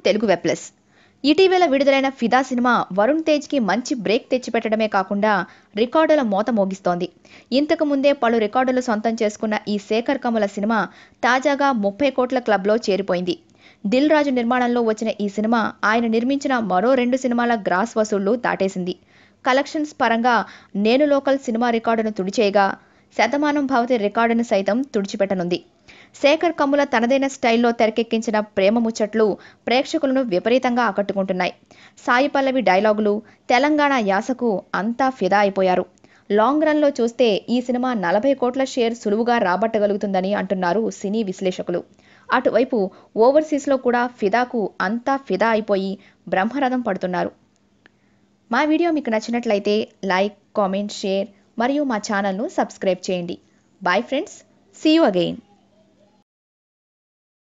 Telugu web plus. ఇటీవల విడుదలైన ఫిదా సినిమా వరుణ్ తేజ్కి మంచి బ్రేక్ తెచ్చిపెట్టడమే కాకుండా రికార్డుల మోత మోగిస్తోంది. ఇంతకు ముందే పలు రికార్డులు సొంతం చేసుకున్న ఈ శేఖర్ కమ్ముల సినిమా తాజాగా 30 కోట్ల క్లబ్లో చేరిపోయింది. దిల్ రాజు నిర్మాణంలో వచ్చిన ఈ సినిమా ఆయన నిర్మించిన మరో 2 సినిమాల గ్రాస్ వసూళ్లు దాటేసింది. కలెక్షన్స్ పరంగా నేను లోకల్ సినిమా రికార్డును తుడిచేయగా శతమానం భవతి రికార్డును సైతం తుడిచిపెట్టనుంది. శేఖర్ కమ్ముల తనదైన స్టైల్లో తెరకెక్కించిన ప్రేమ ముచ్చట్లు ప్రేక్షకులను విపరీతంగా ఆకట్టుకుంటున్నాయి. సాయి పల్లవి డైలాగులు, తెలంగాణ యాసకు అంతా ఫిదా అయిపోయారు. లాంగ్ రన్లో చూస్తే ఈ సినిమా 40 కోట్ల షేర్ సులువుగా రాబట్టగలుగుతుందని అంటున్నారు సినీ విశ్లేషకులు. అటువైపు ఓవర్సీస్లో కూడా ఫిదాకు అంతా ఫిదా అయిపోయి బ్రహ్మరథం పడుతున్నారు. మా వీడియో మీకు నచ్చినట్లయితే లైక్, కామెంట్, షేర్ మరియు మా ఛానల్ను సబ్స్క్రైబ్ చేయండి. Bye friends, see you again.